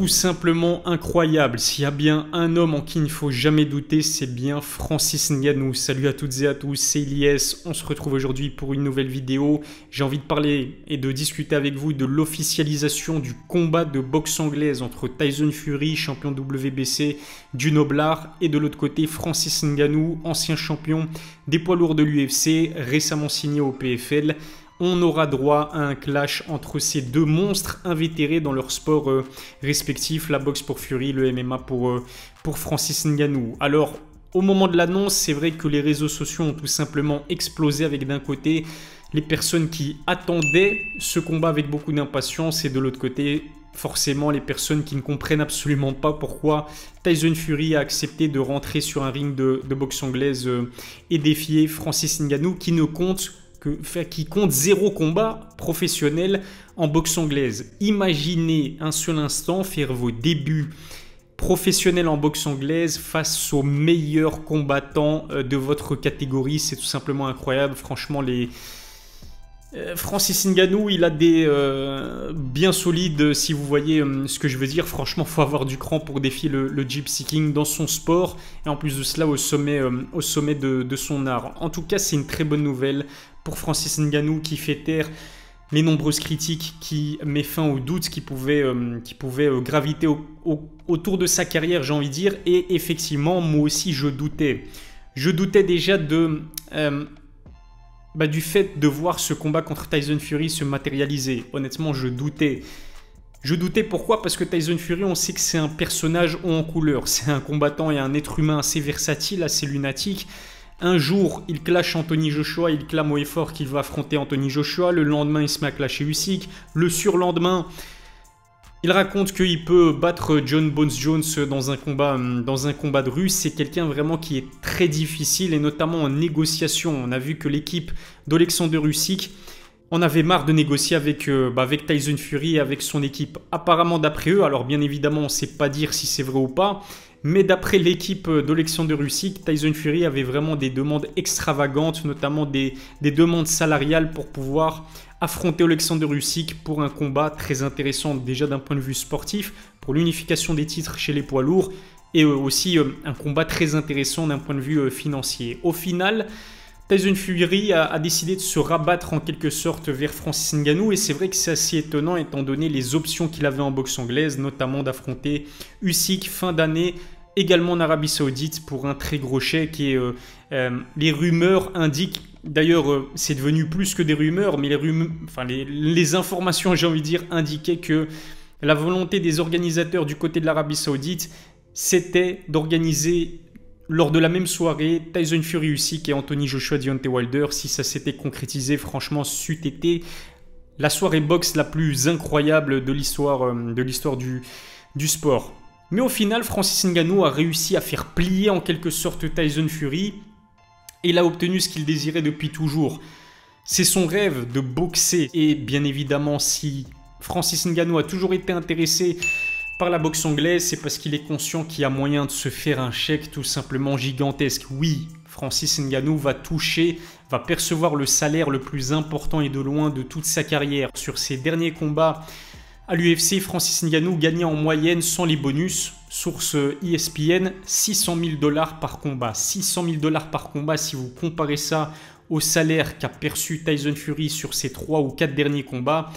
tout simplement incroyable. S'il y a bien un homme en qui il ne faut jamais douter, c'est bien Francis Ngannou. Salut à toutes et à tous, c'est Ilyes. On se retrouve aujourd'hui pour une nouvelle vidéo. J'ai envie de parler et de discuter avec vous de l'officialisation du combat de boxe anglaise entre Tyson Fury, champion WBC du Noblard, et de l'autre côté Francis Ngannou, ancien champion des poids lourds de l'UFC, récemment signé au PFL. On aura droit à un clash entre ces deux monstres invétérés dans leur sport respectif, la boxe pour Fury, le MMA pour Francis Ngannou. Alors, au moment de l'annonce, c'est vrai que les réseaux sociaux ont tout simplement explosé avec d'un côté les personnes qui attendaient ce combat avec beaucoup d'impatience et de l'autre côté, forcément, les personnes qui ne comprennent absolument pas pourquoi Tyson Fury a accepté de rentrer sur un ring de boxe anglaise et défier Francis Ngannou qui compte 0 combat professionnel en boxe anglaise. Imaginez un seul instant faire vos débuts professionnels en boxe anglaise face aux meilleurs combattants de votre catégorie. C'est tout simplement incroyable. Franchement, Francis Ngannou, il a des bien solides, si vous voyez ce que je veux dire. Franchement, il faut avoir du cran pour défier le Gypsy King dans son sport et en plus de cela au sommet de son art. En tout cas, c'est une très bonne nouvelle pour Francis Ngannou qui fait taire les nombreuses critiques, qui met fin aux doutes qui pouvaient graviter autour de sa carrière, j'ai envie de dire. Et effectivement, moi aussi, je doutais. Je doutais déjà du fait de voir ce combat contre Tyson Fury se matérialiser. Honnêtement, je doutais. Je doutais pourquoi? Parce que Tyson Fury, on sait que c'est un personnage haut en couleur. C'est un combattant et un être humain assez versatile, assez lunatique. Un jour, il clash Anthony Joshua, il clame haut et fort qu'il va affronter Anthony Joshua. Le lendemain, il se met à clasher Usyk. Le surlendemain, il raconte qu'il peut battre John Bones Jones dans un combat de rue. C'est quelqu'un vraiment qui est très difficile et notamment en négociation. On a vu que l'équipe d'Alexander Usyk en avait marre de négocier avec Tyson Fury et avec son équipe. Apparemment d'après eux, alors bien évidemment on ne sait pas dire si c'est vrai ou pas, mais d'après l'équipe d'Alexander Usyk, Tyson Fury avait vraiment des demandes extravagantes, notamment des demandes salariales pour pouvoir affronter Alexander Usyk pour un combat très intéressant déjà d'un point de vue sportif, pour l'unification des titres chez les poids lourds et aussi un combat très intéressant d'un point de vue financier. Au final, Tyson Fury a décidé de se rabattre en quelque sorte vers Francis Ngannou et c'est vrai que c'est assez étonnant étant donné les options qu'il avait en boxe anglaise, notamment d'affronter Usyk fin d'année, également en Arabie Saoudite pour un très gros chèque et les rumeurs indiquent, d'ailleurs c'est devenu plus que des rumeurs, mais les informations, j'ai envie de dire, indiquaient que la volonté des organisateurs du côté de l'Arabie Saoudite, c'était d'organiser lors de la même soirée Tyson Fury Usyk et Anthony Joshua Deontay Wilder. Si ça s'était concrétisé, franchement, c'eût été la soirée boxe la plus incroyable de l'histoire du sport. Mais au final, Francis Ngannou a réussi à faire plier en quelque sorte Tyson Fury et il a obtenu ce qu'il désirait depuis toujours. C'est son rêve de boxer et bien évidemment, si Francis Ngannou a toujours été intéressé par la boxe anglaise, c'est parce qu'il est conscient qu'il y a moyen de se faire un chèque tout simplement gigantesque. Oui, Francis Ngannou va percevoir le salaire le plus important et de loin de toute sa carrière. Sur ses derniers combats à l'UFC, Francis Ngannou gagnait en moyenne, sans les bonus, source ESPN, 600 000 $ par combat. 600 000 $ par combat, si vous comparez ça au salaire qu'a perçu Tyson Fury sur ses 3 ou 4 derniers combats,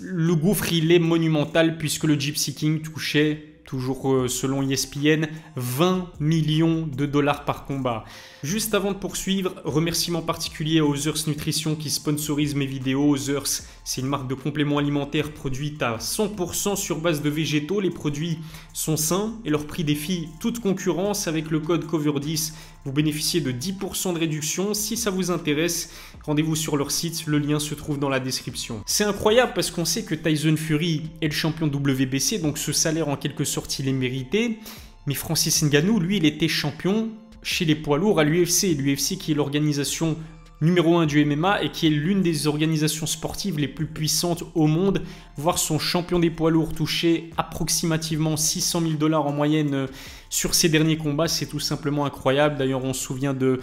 le gouffre il est monumental puisque le Gypsy King touchait, toujours selon ESPN, 20 millions de $ par combat. Juste avant de poursuivre, remerciement particulier à Others Nutrition qui sponsorise mes vidéos. Others, c'est une marque de compléments alimentaires produite à 100% sur base de végétaux. Les produits sont sains et leur prix défie toute concurrence. Avec le code COVER10, vous bénéficiez de 10% de réduction. Si ça vous intéresse, rendez-vous sur leur site, le lien se trouve dans la description. C'est incroyable parce qu'on sait que Tyson Fury est le champion WBC, donc ce salaire en quelque sorte il est mérité. Mais Francis Ngannou, lui, il était champion chez les poids lourds à l'UFC. L'UFC qui est l'organisation numéro 1 du MMA et qui est l'une des organisations sportives les plus puissantes au monde. Voir son champion des poids lourds toucher approximativement 600 000 $ en moyenne sur ses derniers combats, c'est tout simplement incroyable. D'ailleurs, on se souvient de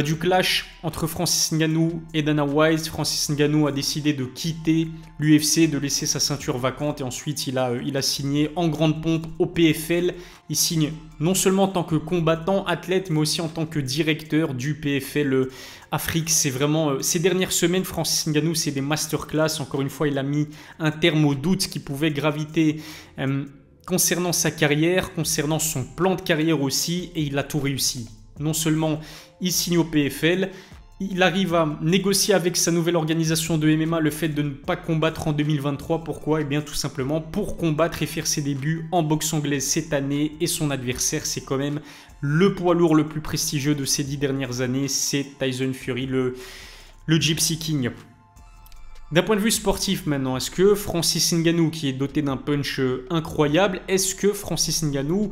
du clash entre Francis Ngannou et Dana White. Francis Ngannou a décidé de quitter l'UFC, de laisser sa ceinture vacante et ensuite il a signé en grande pompe au PFL. Il signe non seulement en tant que combattant, athlète, mais aussi en tant que directeur du PFL Afrique. C'est vraiment, ces dernières semaines, Francis Ngannou, c'est des masterclass. Encore une fois, il a mis un terme aux doutes qui pouvaient graviter concernant sa carrière, concernant son plan de carrière aussi, et il a tout réussi. Non seulement il signe au PFL, il arrive à négocier avec sa nouvelle organisation de MMA le fait de ne pas combattre en 2023. Pourquoi? Eh bien tout simplement pour combattre et faire ses débuts en boxe anglaise cette année. Et son adversaire, c'est quand même le poids lourd le plus prestigieux de ces 10 dernières années, c'est Tyson Fury, le Gypsy King. D'un point de vue sportif maintenant, est-ce que Francis Ngannou, qui est doté d'un punch incroyable, est-ce que Francis Ngannou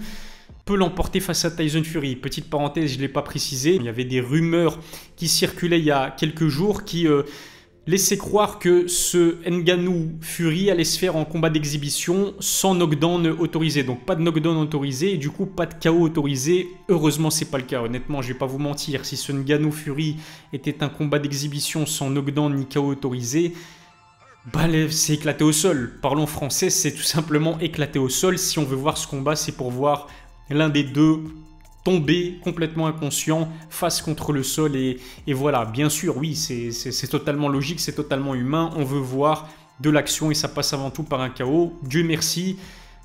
peut l'emporter face à Tyson Fury? Petite parenthèse, je ne l'ai pas précisé, il y avait des rumeurs qui circulaient il y a quelques jours qui laissaient croire que ce Ngannou Fury allait se faire en combat d'exhibition sans knockdown autorisé. Donc pas de knockdown autorisé et du coup pas de KO autorisé. Heureusement c'est pas le cas, honnêtement je vais pas vous mentir. Si ce Ngannou Fury était un combat d'exhibition sans knockdown ni KO autorisé, c'est éclaté au sol. Parlons français, c'est tout simplement éclaté au sol. Si on veut voir ce combat, c'est pour voir l'un des deux tomber complètement inconscient face contre le sol et voilà, bien sûr, oui, c'est totalement logique, c'est totalement humain, on veut voir de l'action et ça passe avant tout par un KO. Dieu merci,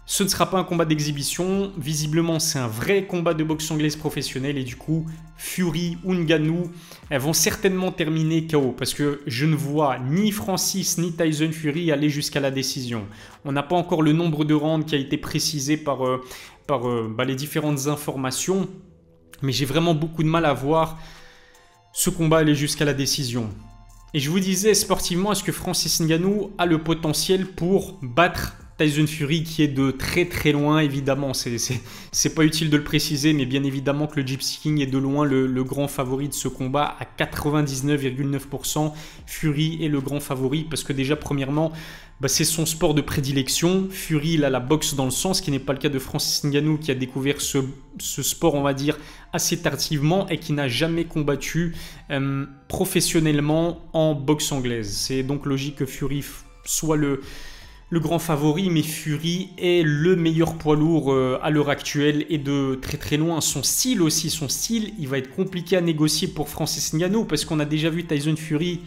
ce ne sera pas un combat d'exhibition, visiblement c'est un vrai combat de boxe anglaise professionnelle et du coup, Fury ou Ngannou, elles vont certainement terminer KO parce que je ne vois ni Francis ni Tyson Fury aller jusqu'à la décision. On n'a pas encore le nombre de rounds qui a été précisé par les différentes informations, mais j'ai vraiment beaucoup de mal à voir ce combat aller jusqu'à la décision. Et je vous disais, sportivement, est-ce que Francis Ngannou a le potentiel pour battre Tyson Fury qui est de très très loin, évidemment, c'est pas utile de le préciser, mais bien évidemment que le Gypsy King est de loin le grand favori de ce combat à 99,9%. Fury est le grand favori parce que déjà, premièrement, c'est son sport de prédilection. Fury, il a la boxe dans le sang, ce qui n'est pas le cas de Francis Ngannou qui a découvert ce sport, on va dire, assez tardivement et qui n'a jamais combattu professionnellement en boxe anglaise. C'est donc logique que Fury soit le grand favori, mais Fury est le meilleur poids lourd à l'heure actuelle et de très très loin. Son style aussi, il va être compliqué à négocier pour Francis Ngannou parce qu'on a déjà vu Tyson Fury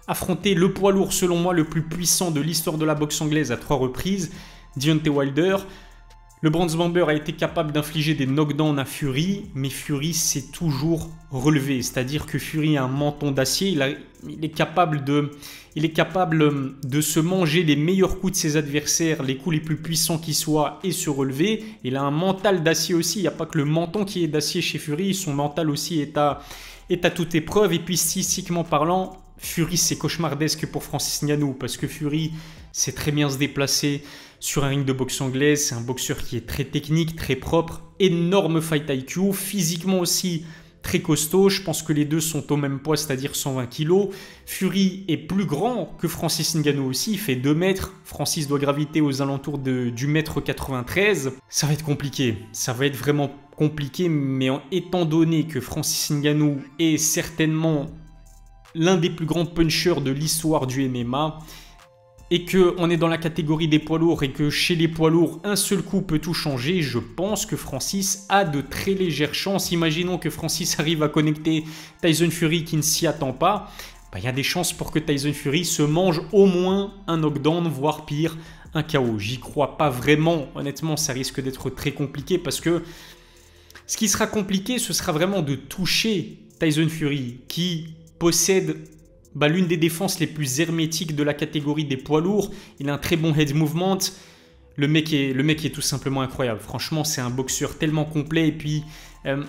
affronter le poids lourd selon moi le plus puissant de l'histoire de la boxe anglaise à 3 reprises, Deontay Wilder. Le Bronze Bomber a été capable d'infliger des knockdowns à Fury, mais Fury s'est toujours relevé. C'est-à-dire que Fury a un menton d'acier, il est capable de se manger les meilleurs coups de ses adversaires, les coups les plus puissants qui soient, et se relever. Il a un mental d'acier aussi, il n'y a pas que le menton qui est d'acier chez Fury, son mental aussi est à toute épreuve. Et puis stylistiquement parlant, Fury c'est cauchemardesque pour Francis Ngannou, parce que Fury sait très bien se déplacer sur un ring de boxe anglaise, c'est un boxeur qui est très technique, très propre, énorme fight IQ, physiquement aussi très costaud, je pense que les deux sont au même poids, c'est-à-dire 120 kg. Fury est plus grand que Francis Ngannou aussi, il fait 2 mètres, Francis doit graviter aux alentours du mètre 93. Ça va être compliqué, ça va être vraiment compliqué, mais étant donné que Francis Ngannou est certainement l'un des plus grands punchers de l'histoire du MMA, et qu'on est dans la catégorie des poids lourds et que chez les poids lourds, un seul coup peut tout changer, je pense que Francis a de très légères chances. Imaginons que Francis arrive à connecter Tyson Fury qui ne s'y attend pas. Il y a des chances pour que Tyson Fury se mange au moins un knockdown, voire pire, un KO. J'y crois pas vraiment, honnêtement, ça risque d'être très compliqué parce que ce qui sera compliqué, ce sera vraiment de toucher Tyson Fury qui possède l'une des défenses les plus hermétiques de la catégorie des poids lourds. Il a un très bon head movement. Le mec est tout simplement incroyable. Franchement, c'est un boxeur tellement complet. Et puis,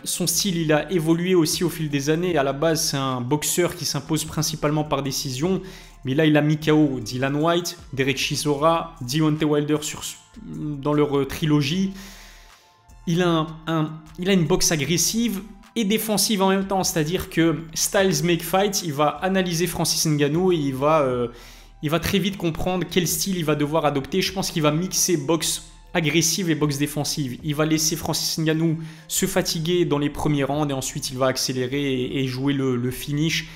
son style, il a évolué aussi au fil des années. À la base, c'est un boxeur qui s'impose principalement par décision. Mais là, il a mis KO Dillian Whyte, Derek Chisora, Deontay Wilder dans leur trilogie. Il a une boxe agressive et défensive en même temps, c'est-à-dire que Styles Make Fight, il va analyser Francis Ngannou et il va très vite comprendre quel style il va devoir adopter. Je pense qu'il va mixer boxe agressive et boxe défensive. Il va laisser Francis Ngannou se fatiguer dans les premiers rounds et ensuite il va accélérer et jouer le finish.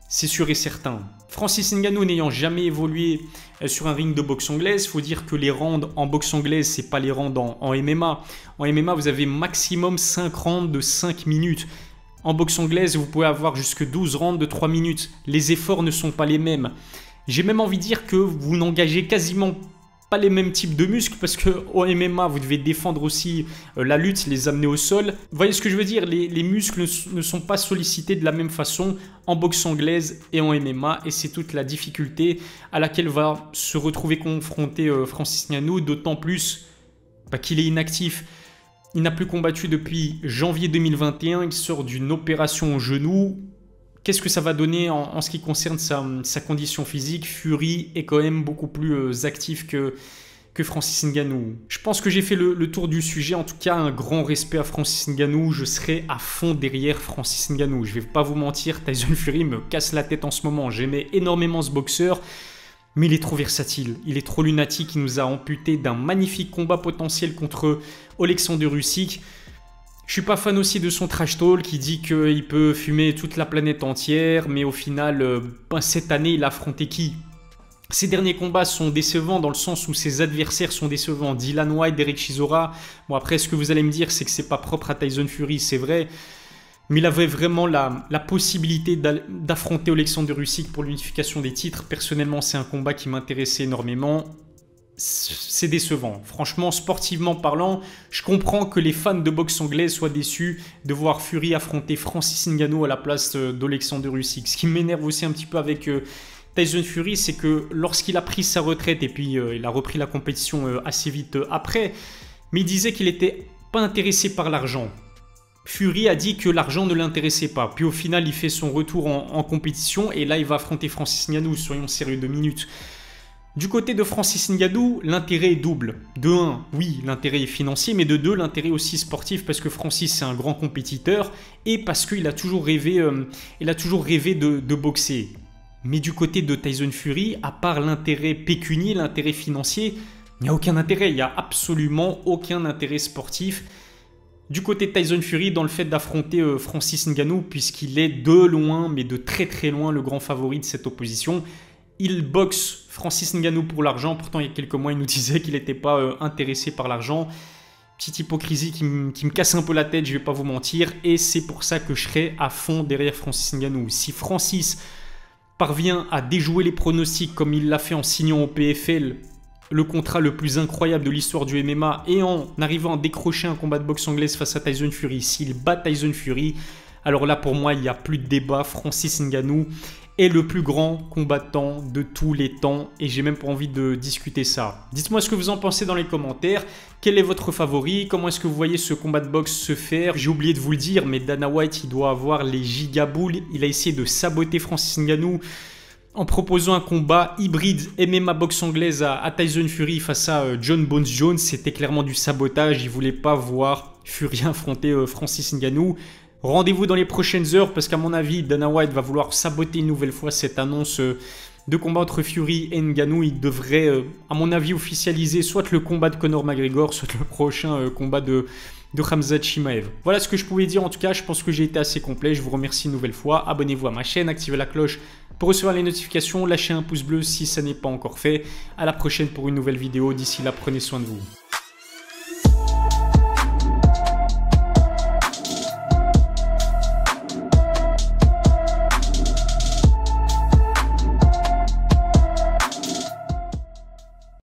C'est sûr et certain. Francis Ngannou n'ayant jamais évolué sur un ring de boxe anglaise, il faut dire que les rounds en boxe anglaise, ce n'est pas les rounds en MMA. En MMA, vous avez maximum 5 rounds de 5 minutes. En boxe anglaise, vous pouvez avoir jusque 12 rounds de 3 minutes. Les efforts ne sont pas les mêmes. J'ai même envie de dire que vous n'engagez quasiment pas les mêmes types de muscles parce qu'au MMA, vous devez défendre aussi la lutte, les amener au sol. Vous voyez ce que je veux dire? Les muscles ne sont pas sollicités de la même façon en boxe anglaise et en MMA et c'est toute la difficulté à laquelle va se retrouver confronté Francis Ngannou, d'autant plus qu'il est inactif. Il n'a plus combattu depuis janvier 2021, il sort d'une opération au genou. Qu'est-ce que ça va donner en ce qui concerne sa condition physique? Fury est quand même beaucoup plus actif que Francis Ngannou. Je pense que j'ai fait le tour du sujet. En tout cas, un grand respect à Francis Ngannou. Je serai à fond derrière Francis Ngannou. Je ne vais pas vous mentir, Tyson Fury me casse la tête en ce moment. J'aimais énormément ce boxeur, mais il est trop versatile. Il est trop lunatique. Il nous a amputé d'un magnifique combat potentiel contre Oleksandr Usyk. Je suis pas fan aussi de son trash talk qui dit qu'il peut fumer toute la planète entière, mais au final, cette année, il a affronté qui? Ses derniers combats sont décevants dans le sens où ses adversaires sont décevants. Dillian Whyte, Derek Chisora. Bon, après, ce que vous allez me dire, c'est que c'est pas propre à Tyson Fury, c'est vrai. Mais il avait vraiment la possibilité d'affronter Oleksandr Usyk pour l'unification des titres. Personnellement, c'est un combat qui m'intéressait énormément. C'est décevant. Franchement, sportivement parlant, je comprends que les fans de boxe anglaise soient déçus de voir Fury affronter Francis Ngannou à la place d'Oleksandr Usyk. Ce qui m'énerve aussi un petit peu avec Tyson Fury, c'est que lorsqu'il a pris sa retraite et puis il a repris la compétition assez vite après, mais il disait qu'il n'était pas intéressé par l'argent. Fury a dit que l'argent ne l'intéressait pas. Puis au final, il fait son retour en compétition et là, il va affronter Francis Ngannou, soyons sérieux 2 minutes. Du côté de Francis Ngannou, l'intérêt est double. De 1, oui, l'intérêt est financier, mais de 2, l'intérêt aussi sportif parce que Francis c'est un grand compétiteur et parce qu'il a toujours rêvé, de boxer. Mais du côté de Tyson Fury, à part l'intérêt pécunier, l'intérêt financier, il n'y a aucun intérêt, il n'y a absolument aucun intérêt sportif. Du côté de Tyson Fury, dans le fait d'affronter Francis Ngannou, puisqu'il est de loin, mais de très très loin, le grand favori de cette opposition. Il boxe Francis Ngannou pour l'argent. Pourtant, il y a quelques mois, il nous disait qu'il n'était pas intéressé par l'argent. Petite hypocrisie qui me casse un peu la tête, je ne vais pas vous mentir. Et c'est pour ça que je serai à fond derrière Francis Ngannou. Si Francis parvient à déjouer les pronostics comme il l'a fait en signant au PFL le contrat le plus incroyable de l'histoire du MMA et en arrivant à décrocher un combat de boxe anglaise face à Tyson Fury, s'il bat Tyson Fury, alors là pour moi il n'y a plus de débat. Francis Ngannou est le plus grand combattant de tous les temps et j'ai même pas envie de discuter ça. Dites-moi ce que vous en pensez dans les commentaires. Quel est votre favori? Comment est-ce que vous voyez ce combat de boxe se faire? J'ai oublié de vous le dire, mais Dana White, il doit avoir les gigaboules. Il a essayé de saboter Francis Ngannou en proposant un combat hybride MMA boxe anglaise à Tyson Fury face à John Bones Jones. C'était clairement du sabotage. Il ne voulait pas voir Fury affronter Francis Ngannou. Rendez-vous dans les prochaines heures parce qu'à mon avis, Dana White va vouloir saboter une nouvelle fois cette annonce de combat entre Fury et Ngannou. Il devrait, à mon avis, officialiser soit le combat de Conor McGregor, soit le prochain combat de Khamzat Chimaev. Voilà ce que je pouvais dire. En tout cas, je pense que j'ai été assez complet. Je vous remercie une nouvelle fois. Abonnez-vous à ma chaîne, activez la cloche pour recevoir les notifications. Lâchez un pouce bleu si ça n'est pas encore fait. À la prochaine pour une nouvelle vidéo. D'ici là, prenez soin de vous.